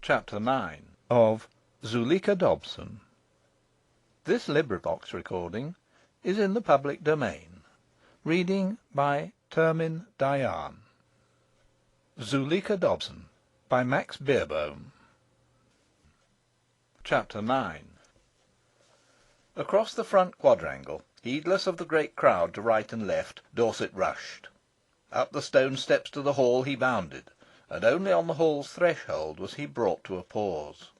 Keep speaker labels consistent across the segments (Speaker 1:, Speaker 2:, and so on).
Speaker 1: Chapter 9 of Zuleika Dobson. This recording is in the public domain. Reading by Termin Dayan. Zuleika Dobson by Max Beerbohm. Chapter 9 Across the front quadrangle, heedless of the great crowd to right and left, Dorset rushed. Up the stone steps to the hall he bounded, and only on the hall's threshold was he brought to a pause.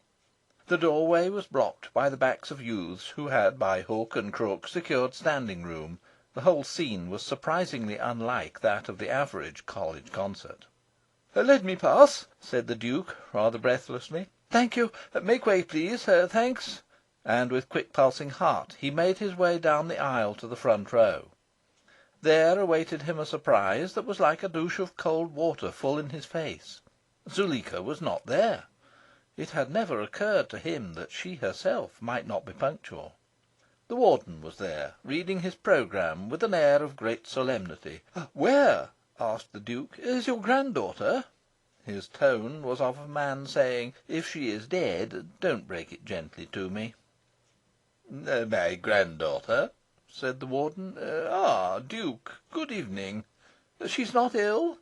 Speaker 1: The doorway was blocked by the backs of youths who had by hook and crook secured standing room. The whole scene was surprisingly unlike that of the average college concert. "Let me pass," said the Duke, rather breathlessly. "Thank you. Make way, please. Thanks." And with quick pulsing heart he made his way down the aisle to the front row. There awaited him a surprise that was like a douche of cold water full in his face. Zuleika was not there. It had never occurred to him that she herself might not be punctual. The Warden was there, reading his programme with an air of great solemnity. "Where," asked the Duke, "is your granddaughter?" His tone was of a man saying, "If she is dead, don't break it gently to me." "My granddaughter?" said the Warden. Duke, good evening. She's not ill?"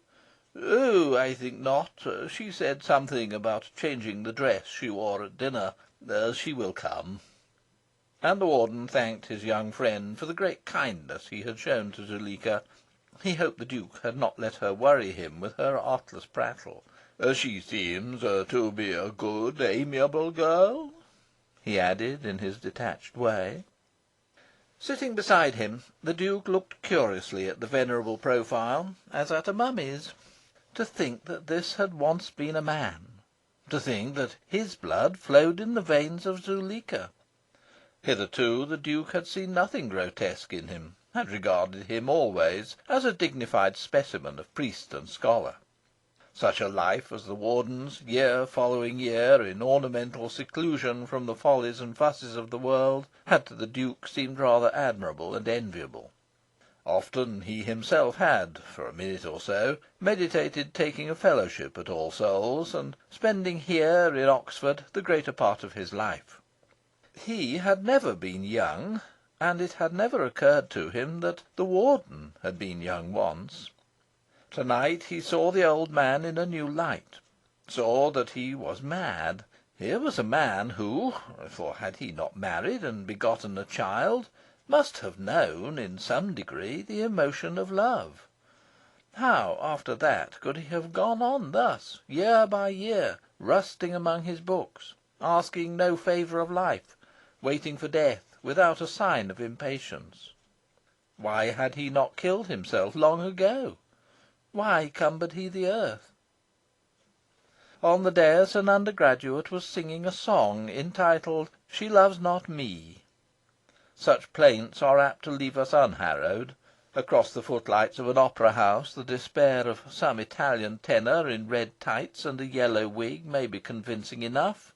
Speaker 1: "Oh, I think not. She said something about changing the dress she wore at dinner. She will come." And the Warden thanked his young friend for the great kindness he had shown to Zuleika. He hoped the Duke had not let her worry him with her artless prattle. "She seems to be a good, amiable girl," he added in his detached way. Sitting beside him, the Duke looked curiously at the venerable profile, as at a mummy's. To think that this had once been a man! To think that his blood flowed in the veins of Zuleika! Hitherto the Duke had seen nothing grotesque in him, had regarded him always as a dignified specimen of priest and scholar. Such a life as the Warden's, year following year, in ornamental seclusion from the follies and fusses of the world, had to the Duke seemed rather admirable and enviable. Often he himself had, for a minute or so, meditated taking a fellowship at All Souls, and spending here in Oxford the greater part of his life. He had never been young, and it had never occurred to him that the Warden had been young once. To night he saw the old man in a new light, saw that he was mad. Here was a man who, for had he not married and begotten a child, must have known, in some degree, the emotion of love. How, after that, could he have gone on thus, year by year, rusting among his books, asking no favour of life, waiting for death without a sign of impatience? Why had he not killed himself long ago? Why cumbered he the earth? On the dais an undergraduate was singing a song entitled "She Loves Not Me." Such plaints are apt to leave us unharrowed. Across the footlights of an opera house the despair of some Italian tenor in red tights and a yellow wig may be convincing enough.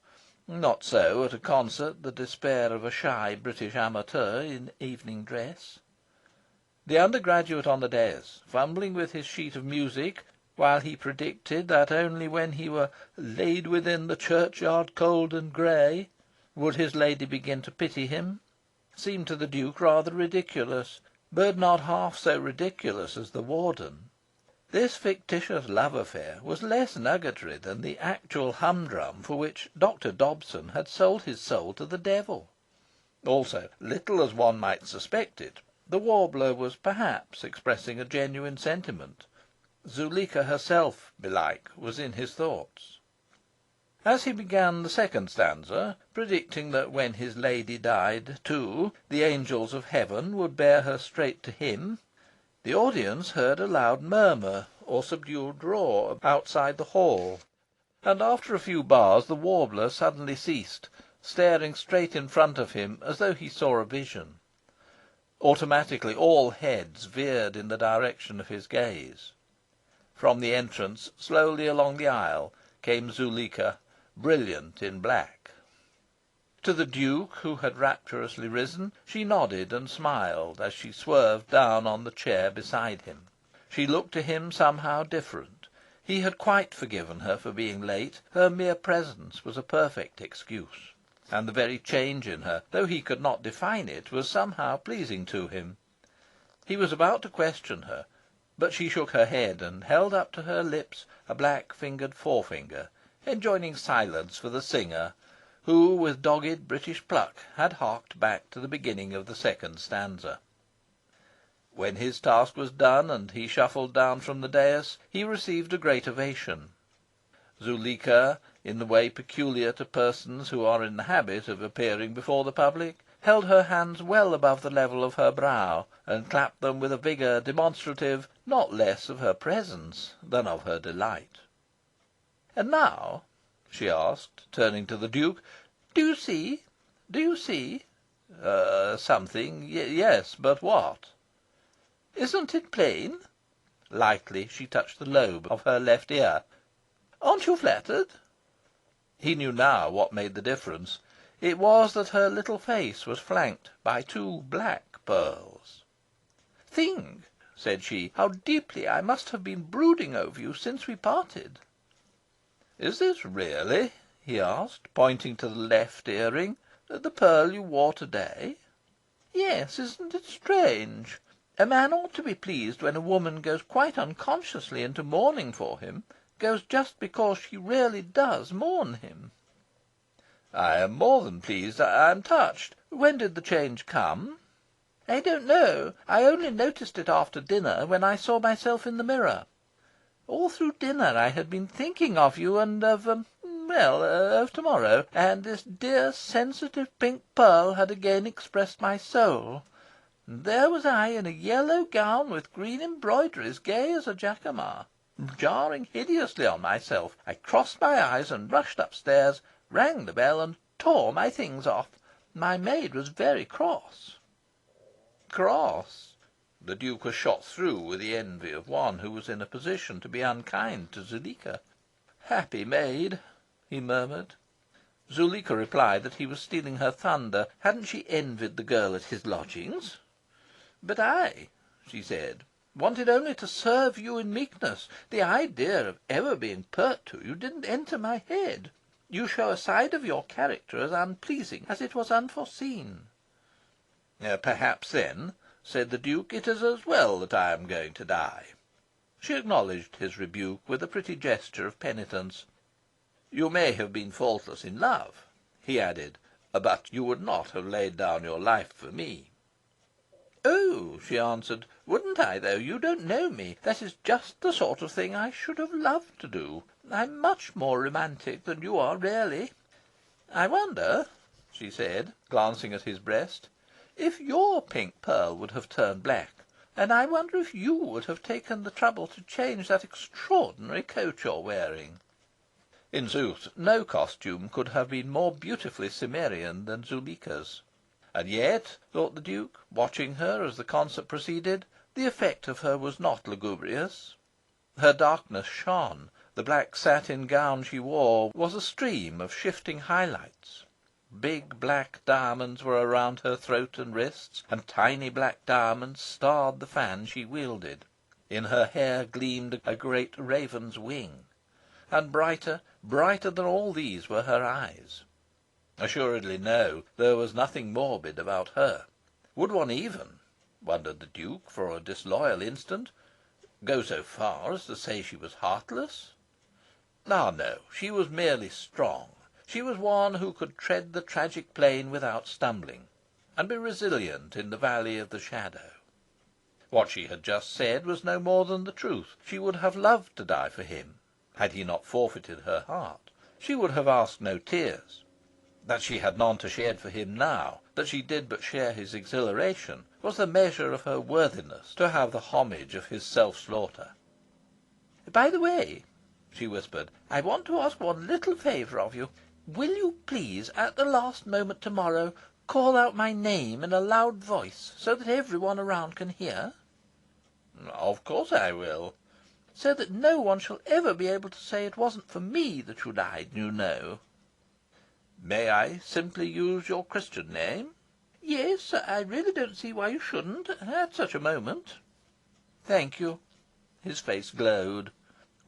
Speaker 1: Not so, at a concert, the despair of a shy British amateur in evening dress. The undergraduate on the dais, fumbling with his sheet of music, while he predicted that only when he were "laid within the churchyard cold and grey" would his lady begin to pity him, seemed to the Duke rather ridiculous, but not half so ridiculous as the Warden. This fictitious love affair was less nugatory than the actual humdrum for which Dr. Dobson had sold his soul to the devil. Also, little as one might suspect it, the warbler was perhaps expressing a genuine sentiment. Zuleika herself, belike, was in his thoughts. As he began the second stanza, predicting that when his lady died, too, the angels of heaven would bear her straight to him, the audience heard a loud murmur or subdued roar outside the hall, and after a few bars the warbler suddenly ceased, staring straight in front of him as though he saw a vision. Automatically all heads veered in the direction of his gaze. From the entrance, slowly along the aisle, came Zuleika, brilliant in black. To the Duke, who had rapturously risen, she nodded and smiled as she swerved down on the chair beside him. She looked to him somehow different. He had quite forgiven her for being late. Her mere presence was a perfect excuse. And the very change in her, though he could not define it, was somehow pleasing to him. He was about to question her, but she shook her head and held up to her lips a black-fingered forefinger, enjoining silence for the singer, who, with dogged British pluck, had harked back to the beginning of the second stanza. When his task was done, and he shuffled down from the dais, he received a great ovation. Zuleika, in the way peculiar to persons who are in the habit of appearing before the public, held her hands well above the level of her brow, and clapped them with a vigour demonstrative not less of her presence than of her delight. "And now," she asked, turning to the Duke, "do you see? Do you see?" Something. Yes, but what?" "Isn't it plain?" Lightly she touched the lobe of her left ear. "Aren't you flattered?" He knew now what made the difference. It was that her little face was flanked by two black pearls. "Think," said she, "how deeply I must have been brooding over you since we parted." "Is this really," he asked, pointing to the left earring, "the pearl you wore to day?" "Yes. Isn't it strange? A man ought to be pleased when a woman goes quite unconsciously into mourning for him, goes just because she really does mourn him." "I am more than pleased. I am touched. When did the change come?" "I don't know. I only noticed it after dinner, when I saw myself in the mirror. All through dinner I had been thinking of you, and of to morrow, and this dear sensitive pink pearl had again expressed my soul. And there was I in a yellow gown with green embroideries, gay as a jacamar. Jarring hideously on myself, I crossed my eyes and rushed upstairs, rang the bell, and tore my things off. My maid was very cross." Cross? The Duke was shot through with the envy of one who was in a position to be unkind to Zuleika. "Happy maid!" he murmured. Zuleika replied that he was stealing her thunder. Hadn't she envied the girl at his lodgings? "But I," she said, "wanted only to serve you in meekness. The idea of ever being pert to you didn't enter my head. You show a side of your character as unpleasing as it was unforeseen." "Perhaps, then," said the Duke, "it is as well that I am going to die." She acknowledged his rebuke with a pretty gesture of penitence. "You may have been faultless in love," he added, "but you would not have laid down your life for me." "Oh," she answered, "wouldn't I, though? You don't know me. That is just the sort of thing I should have loved to do. I'm much more romantic than you are, really. I wonder," she said, glancing at his breast, "if your pink pearl would have turned black, and I wonder if you would have taken the trouble to change that extraordinary coat you're wearing." In sooth, no costume could have been more beautifully Cimmerian than Zuleika's. And yet, thought the Duke, watching her as the concert proceeded, the effect of her was not lugubrious. Her darkness shone. The black satin gown she wore was a stream of shifting high lights. Big black diamonds were around her throat and wrists, and tiny black diamonds starred the fan she wielded. In her hair gleamed a great raven's wing. And brighter, brighter than all these were her eyes. Assuredly no, there was nothing morbid about her. Would one even, wondered the Duke for a disloyal instant, go so far as to say she was heartless? Ah, no, she was merely strong. She was one who could tread the tragic plane without stumbling, and be resilient in the valley of the shadow. What she had just said was no more than the truth. She would have loved to die for him, had he not forfeited her heart. She would have asked no tears. That she had none to shed for him now, that she did but share his exhilaration, was the measure of her worthiness to have the homage of his self-slaughter. "By the way," she whispered, "I want to ask one little favour of you. Will you please, at the last moment to morrow, call out my name in a loud voice, so that every one around can hear?" "Of course I will." "So that no one shall ever be able to say it wasn't for me that you died, you know." "May I simply use your Christian name?" "Yes. I really don't see why you shouldn't, at such a moment." "Thank you." His face glowed.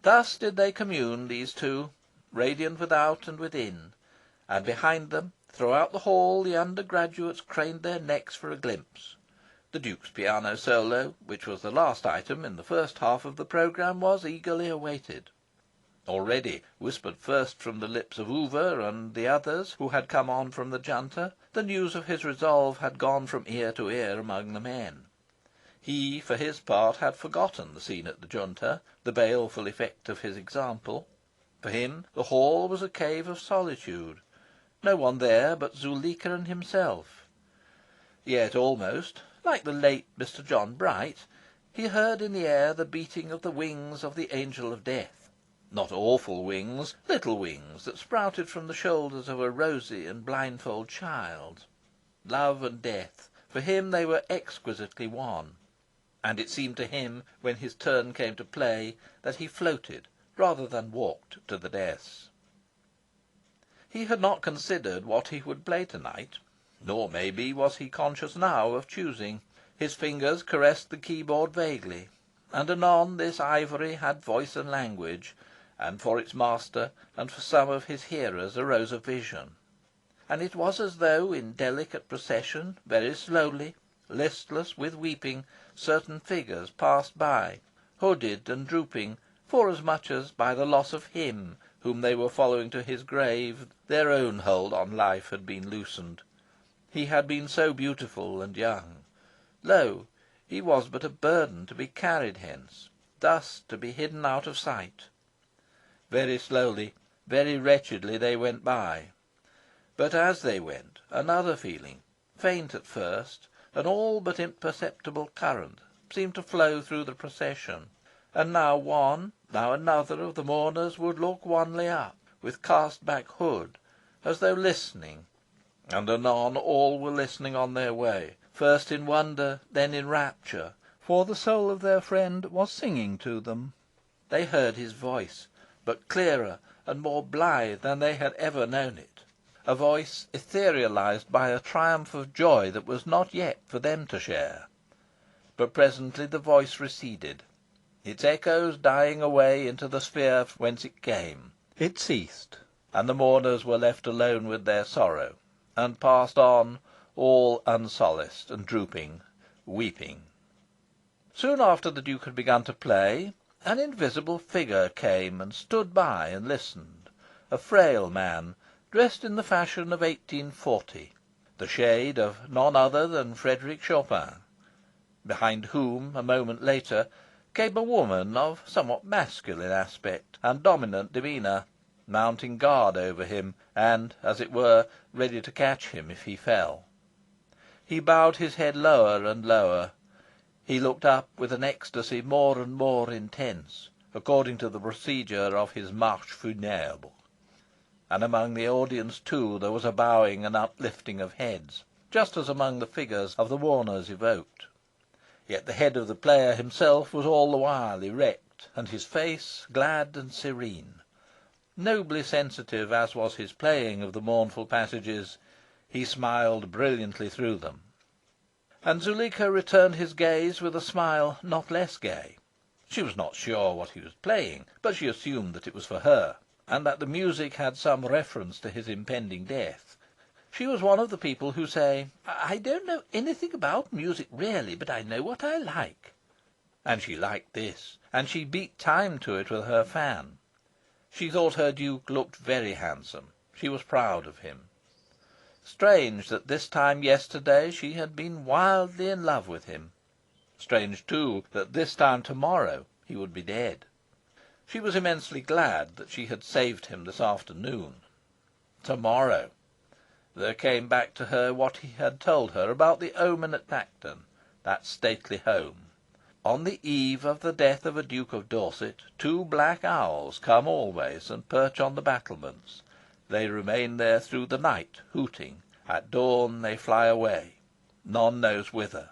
Speaker 1: Thus did they commune, these two, radiant without and within, and behind them, throughout the hall, the undergraduates craned their necks for a glimpse. The Duke's piano solo, which was the last item in the first half of the programme, was eagerly awaited. Already, whispered first from the lips of Oover and the others who had come on from the Junta, the news of his resolve had gone from ear to ear among the men. He, for his part, had forgotten the scene at the Junta, the baleful effect of his example. For him the hall was a cave of solitude. No one there but Zuleika and himself. Yet almost, like the late Mr. John Bright, he heard in the air the beating of the wings of the Angel of Death. Not awful wings, little wings that sprouted from the shoulders of a rosy and blindfold child. Love and death, for him they were exquisitely one. And it seemed to him, when his turn came to play, that he floated rather than walked to the dais. He had not considered what he would play to-night, nor, maybe, was he conscious now of choosing. His fingers caressed the keyboard vaguely, and anon this ivory had voice and language, and for its master and for some of his hearers arose a vision. And it was as though, in delicate procession, very slowly, listless with weeping, certain figures passed by, hooded and drooping, forasmuch as, by the loss of him whom they were following to his grave, their own hold on life had been loosened. He had been so beautiful and young. Lo, he was but a burden to be carried hence, thus to be hidden out of sight. Very slowly, very wretchedly they went by. But as they went, another feeling, faint at first, an all but imperceptible current, seemed to flow through the procession, and now one, now another of the mourners would look wanly up, with cast back hood, as though listening, and anon all were listening on their way, first in wonder, then in rapture, for the soul of their friend was singing to them. They heard his voice, but clearer and more blithe than they had ever known it, a voice etherealised by a triumph of joy that was not yet for them to share. But presently the voice receded, its echoes dying away into the sphere whence it came. It ceased, and the mourners were left alone with their sorrow, and passed on, all unsolaced and drooping, weeping. Soon after the Duke had begun to play, an invisible figure came and stood by and listened, a frail man, dressed in the fashion of 1840, the shade of none other than Frederick Chopin, behind whom, a moment later, came a woman of somewhat masculine aspect and dominant demeanour, mounting guard over him, and, as it were, ready to catch him if he fell. He bowed his head lower and lower. He looked up with an ecstasy more and more intense, according to the procedure of his marche funèbre. And among the audience, too, there was a bowing and uplifting of heads, just as among the figures of the mourners evoked. Yet the head of the player himself was all the while erect, and his face glad and serene. Nobly sensitive as was his playing of the mournful passages, he smiled brilliantly through them. And Zuleika returned his gaze with a smile not less gay. She was not sure what he was playing, but she assumed that it was for her, and that the music had some reference to his impending death. She was one of the people who say, "I don't know anything about music really, but I know what I like." And she liked this, and she beat time to it with her fan. She thought her Duke looked very handsome. She was proud of him. Strange that this time yesterday she had been wildly in love with him. Strange, too, that this time to-morrow he would be dead. She was immensely glad that she had saved him this afternoon. To-morrow! There came back to her what he had told her about the omen at Tankerton, that stately home. On the eve of the death of a Duke of Dorset, two black owls come always and perch on the battlements. They remain there through the night, hooting. At dawn they fly away, none knows whither.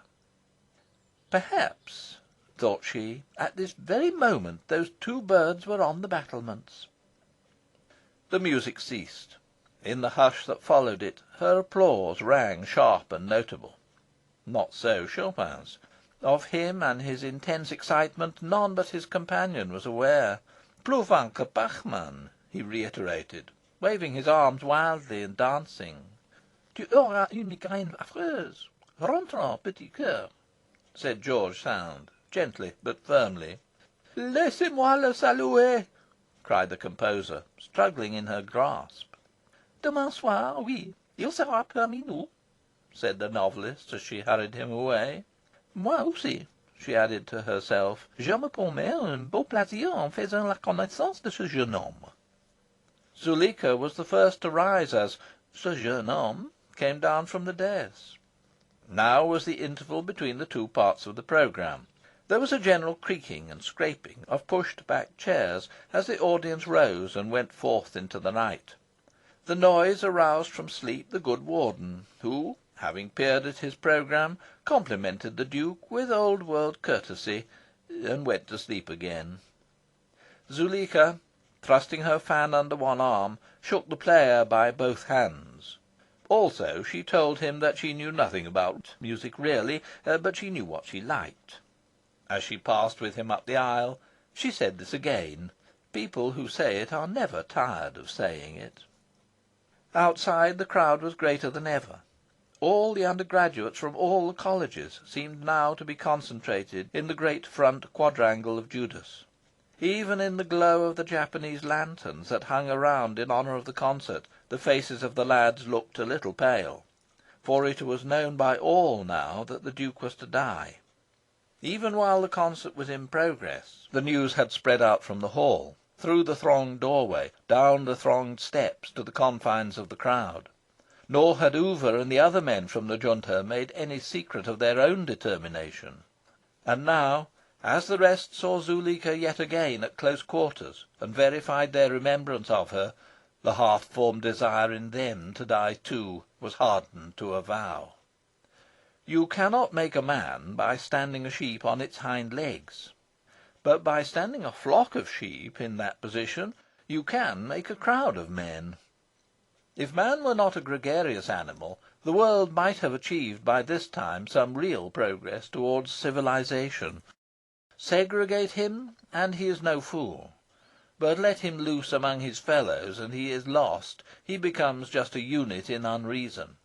Speaker 1: Perhaps, thought she, at this very moment those two birds were on the battlements. The music ceased. In the hush that followed it, her applause rang sharp and notable. Not so Chopin's. Of him and his intense excitement none but his companion was aware. Plus fin que Bachmann, he reiterated, waving his arms wildly and dancing. Tu auras une migraine affreuse. Rentrons, petit coeur, said George Sand, gently but firmly. Laissez moi le saluer, cried the composer, struggling in her grasp. Demain soir, oui, il sera parmi nous, said the novelist as she hurried him away. Moi aussi, she added to herself, je me promets un beau plaisir en faisant la connaissance de ce jeune homme. Zuleika was the first to rise as "ce jeune homme" came down from the dais. Now was the interval between the two parts of the programme. There was a general creaking and scraping of pushed-back chairs as the audience rose and went forth into the night. The noise aroused from sleep the good warden, who, having peered at his programme, complimented the Duke with old-world courtesy, and went to sleep again. Zuleika, thrusting her fan under one arm, shook the player by both hands. Also, she told him that she knew nothing about music really, but she knew what she liked. As she passed with him up the aisle, she said this again. People who say it are never tired of saying it. Outside, the crowd was greater than ever. All the undergraduates from all the colleges seemed now to be concentrated in the great front quadrangle of Judas. Even in the glow of the Japanese lanterns that hung around in honour of the concert, the faces of the lads looked a little pale, for it was known by all now that the Duke was to die. Even while the concert was in progress, the news had spread out from the hall, through the thronged doorway, down the thronged steps, to the confines of the crowd. Nor had Oover and the other men from the Junta made any secret of their own determination. And now, as the rest saw Zuleika yet again at close quarters, and verified their remembrance of her, the half-formed desire in them to die too was hardened to a vow. You cannot make a man by standing a sheep on its hind legs, but by standing a flock of sheep in that position you can make a crowd of men. If man were not a gregarious animal, the world might have achieved by this time some real progress towards civilization. Segregate him, and he is no fool. But let him loose among his fellows, and he is lost. He becomes just a unit in unreason.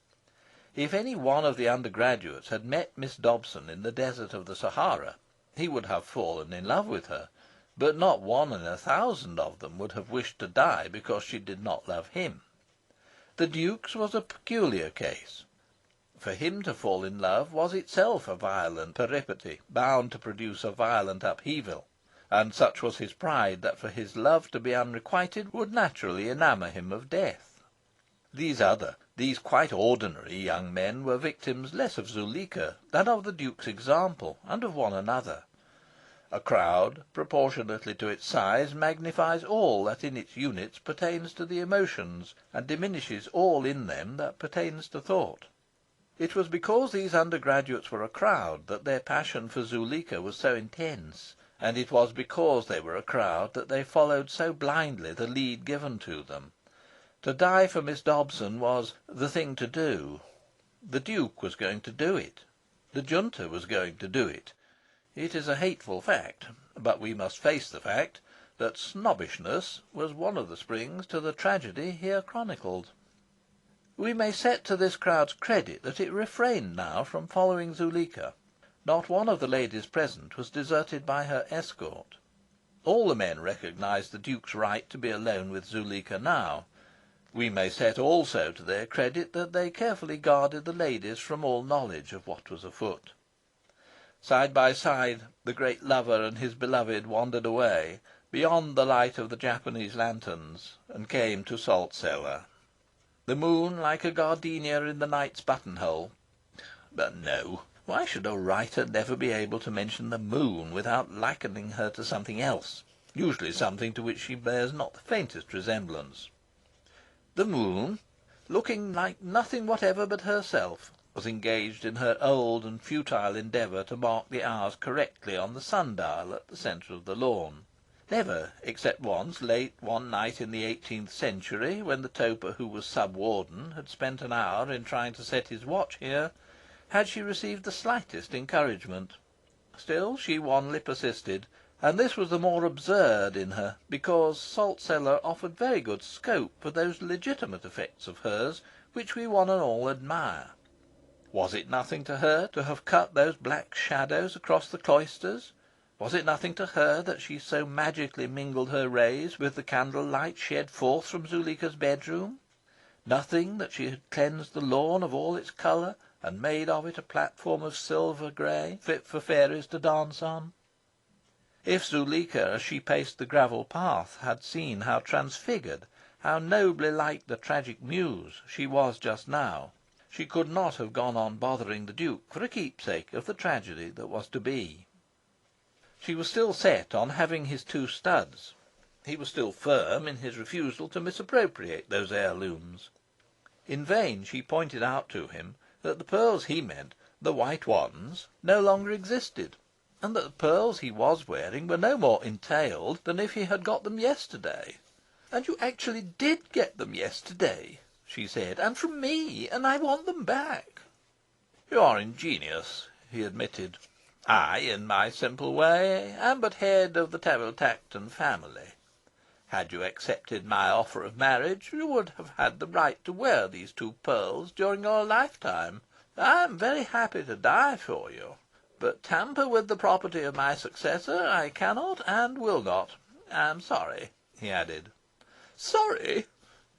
Speaker 1: If any one of the undergraduates had met Miss Dobson in the desert of the Sahara, he would have fallen in love with her, but not 1 in 1,000 of them would have wished to die because she did not love him. The Duke's was a peculiar case. For him to fall in love was itself a violent peripety, bound to produce a violent upheaval, and such was his pride that for his love to be unrequited would naturally enamour him of death. These quite ordinary young men were victims less of Zuleika than of the Duke's example, and of one another. A crowd, proportionately to its size, magnifies all that in its units pertains to the emotions, and diminishes all in them that pertains to thought. It was because these undergraduates were a crowd that their passion for Zuleika was so intense, and it was because they were a crowd that they followed so blindly the lead given to them. To die for Miss Dobson was "the thing to do." The Duke was going to do it. The Junta was going to do it. It is a hateful fact, but we must face the fact, that snobbishness was one of the springs to the tragedy here chronicled. We may set to this crowd's credit that it refrained now from following Zuleika. Not one of the ladies present was deserted by her escort. All the men recognised the Duke's right to be alone with Zuleika now. We may set also to their credit that they carefully guarded the ladies from all knowledge of what was afoot. Side by side, the great lover and his beloved wandered away, beyond the light of the Japanese lanterns, and came to Salt Cellar. The moon, like a gardenia in the night's buttonhole. But no, why should a writer never be able to mention the moon without likening her to something else, usually something to which she bears not the faintest resemblance? The moon, looking like nothing whatever but herself, was engaged in her old and futile endeavour to mark the hours correctly on the sundial at the centre of the lawn. Never, except once late one night in the 18th century, when the toper who was sub-warden had spent an hour in trying to set his watch here, had she received the slightest encouragement. Still she wanly persisted, And this was the more absurd in her, because Salt Cellar offered very good scope for those legitimate effects of hers which we one and all admire. Was it nothing to her to have cut those black shadows across the cloisters? Was it nothing to her that she so magically mingled her rays with the candle light shed forth from Zuleika's bedroom? Nothing that she had cleansed the lawn of all its colour, and made of it a platform of silver grey, fit for fairies to dance on? If Zuleika, as she paced the gravel path, had seen how transfigured, how nobly like the tragic muse, she was just now, she could not have gone on bothering the Duke for a keepsake of the tragedy that was to be. She was still set on having his two studs. He was still firm in his refusal to misappropriate those heirlooms. In vain she pointed out to him that the pearls he meant, the white ones, no longer existed, and that the pearls he was wearing were no more entailed than if he had got them yesterday. "And you actually did get them yesterday," she said, "and from me, and I want them back." "You are ingenious," he admitted. "I, in my simple way, am but head of the Taville Tankerton family. Had you accepted my offer of marriage, you would have had the right to wear these two pearls during your lifetime. I am very happy to die for you. But tamper with the property of my successor I cannot and will not. I am sorry," he added. "Sorry!"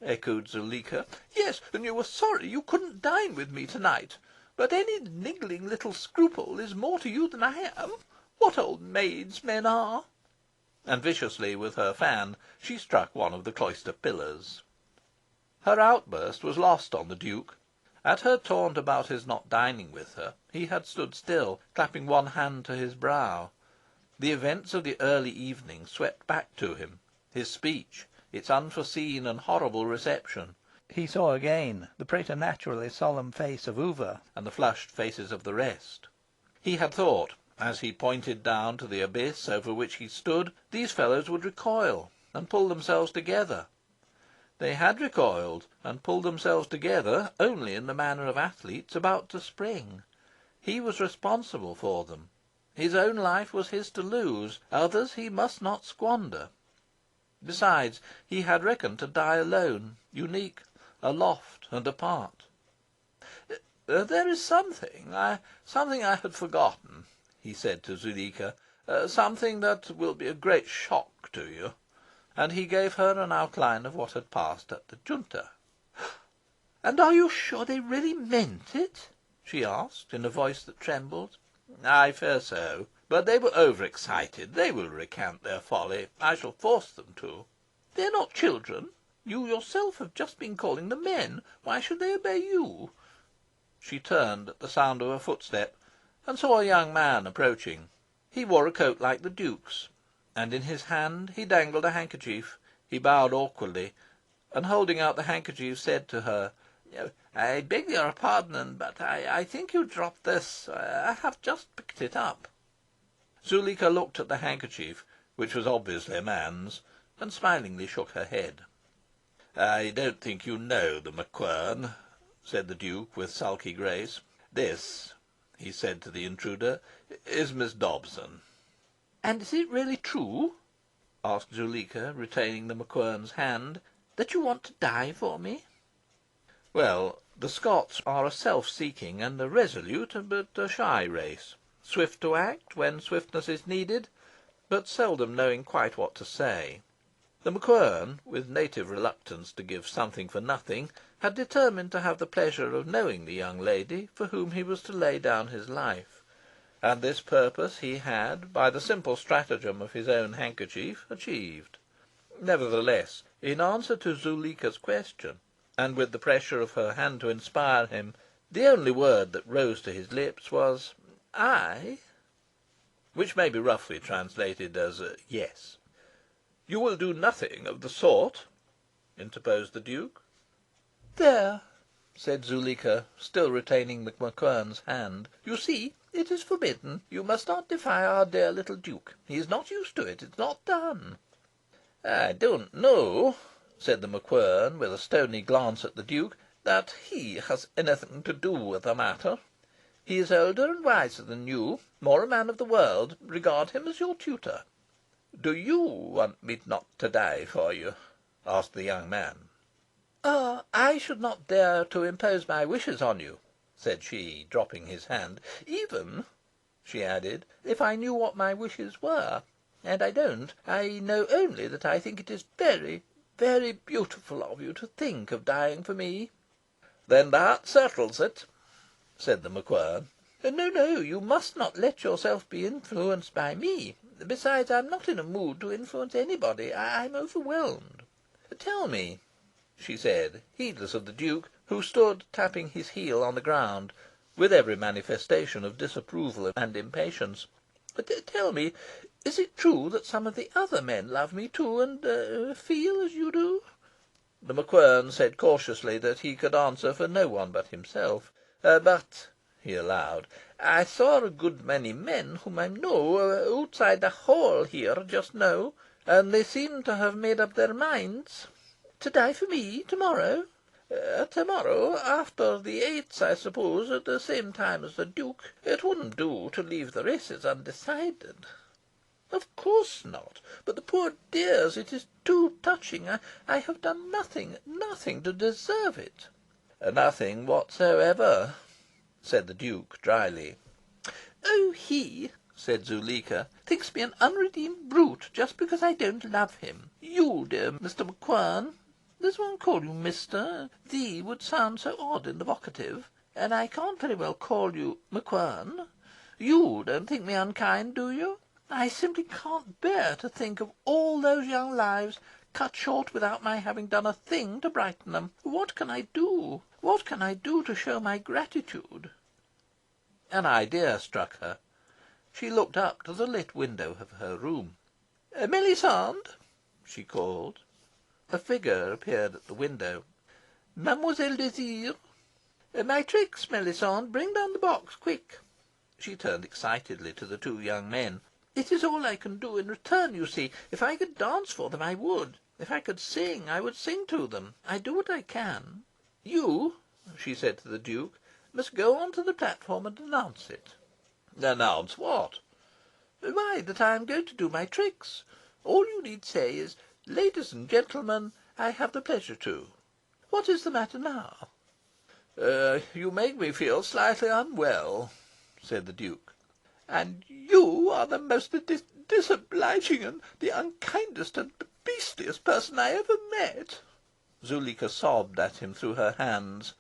Speaker 1: echoed Zuleika. "Yes, and you were sorry you couldn't dine with me to night. But any niggling little scruple is more to you than I am. What old maids men are!" And viciously with her fan she struck one of the cloister pillars. Her outburst was lost on the Duke. At her taunt about his not dining with her, he had stood still, clapping one hand to his brow. The events of the early evening swept back to him: his speech, its unforeseen and horrible reception. He saw again the preternaturally solemn face of Oover, and the flushed faces of the rest. He had thought, as he pointed down to the abyss over which he stood, these fellows would recoil and pull themselves together. They had recoiled and pulled themselves together only in the manner of athletes about to spring. He was responsible for them. His own life was his to lose. Others he must not squander. Besides, he had reckoned to die alone, unique, aloft, and apart. "There is something I had forgotten," he said to Zuleika. "Something that will be a great shock to you." And he gave her an outline of what had passed at the Junta. "And are you sure they really meant it?" she asked, in a voice that trembled. "I fear so. But they were over excited. They will recant their folly. I shall force them to." "They are not children. You yourself have just been calling them men. Why should they obey you?" She turned at the sound of a footstep, and saw a young man approaching. He wore a coat like the Duke's, and in his hand he dangled a handkerchief. He bowed awkwardly, and holding out the handkerchief, said to her, "I beg your pardon, but I think you dropped this. I have just picked it up." Zuleika looked at the handkerchief, which was obviously a man's, and smilingly shook her head. "I don't think you know the MacQuern," said the Duke, with sulky grace. "This," he said to the intruder, "is Miss Dobson." "And is it really true," asked Zuleika, retaining the MacQuern's hand, "that you want to die for me?" Well, the Scots are a self-seeking and a resolute but a shy race, swift to act when swiftness is needed, but seldom knowing quite what to say. The MacQuern, with native reluctance to give something for nothing, had determined to have the pleasure of knowing the young lady for whom he was to lay down his life, and this purpose he had, by the simple stratagem of his own handkerchief, achieved. Nevertheless, in answer to Zuleika's question, and with the pressure of her hand to inspire him, the only word that rose to his lips was "I," which may be roughly translated as "yes." "You will do nothing of the sort," interposed the Duke. "There," said Zuleika, still retaining the MacQuern's hand. "You see, it is forbidden. You must not defy our dear little Duke. He is not used to it. It is not done." "I don't know," said the MacQuern, with a stony glance at the Duke, "that he has anything to do with the matter. He is older and wiser than you, more a man of the world. Regard him as your tutor." Do you want me not to die for you?" asked the young man. "I should not dare to impose my wishes on you," said she, dropping his hand, "even," she added, "if I knew what my wishes were. And I don't. I know only that I think it is very, very beautiful of you to think of dying for me." "Then that settles it," said The MacQuern. "No, no, you must not let yourself be influenced by me. Besides, I'm not in a mood to influence anybody. I'm overwhelmed. Tell me," she said, heedless of the Duke, who stood tapping his heel on the ground, with every manifestation of disapproval and impatience, "tell me, is it true that some of the other men love me too, and feel as you do?" The MacQuern said cautiously that he could answer for no one but himself. "But," he allowed, "I saw a good many men whom I know outside the hall here just now, and they seem to have made up their minds." "To die for me to morrow?" "To morrow, after the eights, I suppose, at the same time as the Duke. It wouldn't do to leave the races undecided." "Of course not. But the poor dears, it is too touching. I have done nothing, nothing to deserve it." "Nothing whatsoever," said the Duke drily. "Oh, he," said Zuleika, "thinks me an unredeemed brute just because I don't love him. You, dear Mr. MacQuern, does one call you Mr.? Thee would sound so odd in the vocative. And I can't very well call you MacQuern. You don't think me unkind, do you? I simply can't bear to think of all those young lives cut short without my having done a thing to brighten them. What can I do? What can I do to show my gratitude?" An idea struck her. She looked up to the lit window of her room. "Melisande!" she called. A figure appeared at the window. "Mademoiselle Désir?" "My tricks, Melisande. Bring down the box, quick." She turned excitedly to the two young men. "It is all I can do in return, you see. If I could dance for them, I would. If I could sing, I would sing to them. I do what I can. You," she said to the Duke, "must go on to the platform and announce it." "Announce what?" "Why, that I am going to do my tricks. All you need say is, 'Ladies and gentlemen, I have the pleasure to.' What is the matter now?" "You make me feel slightly unwell," said the Duke. "And you are the most disobliging and the unkindest and beastliest person I ever met." Zuleika sobbed at him through her hands.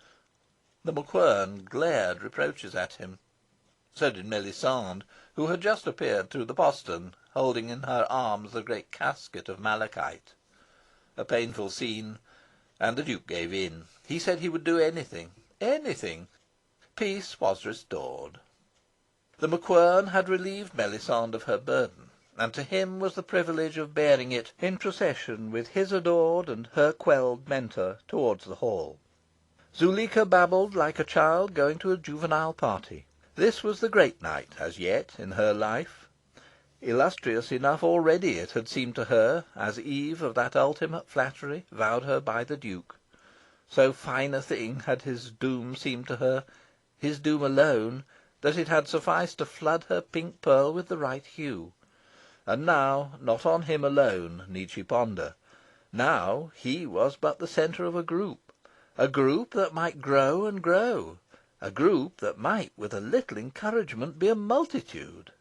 Speaker 1: The MacQuern glared reproaches at him. So did Melisande, who had just appeared through the postern, holding in her arms the great casket of malachite. A painful scene, and the Duke gave in. He said he would do anything, anything. Peace was restored. The MacQuern had relieved Melisande of her burden, and to him was the privilege of bearing it in procession with his adored and her quelled mentor towards the hall. Zuleika babbled like a child going to a juvenile party. This was the great night, as yet, in her life. Illustrious enough already it had seemed to her, as eve of that ultimate flattery vowed her by the Duke. So fine a thing had his doom seemed to her, his doom alone, that it had sufficed to flood her pink pearl with the right hue. And now, not on him alone need she ponder. Now he was but the centre of a group that might grow and grow, a group that might, with a little encouragement, be a multitude.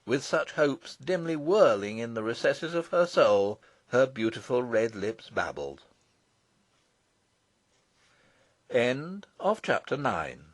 Speaker 1: With such hopes dimly whirling in the recesses of her soul, her beautiful red lips babbled. End of Chapter 9.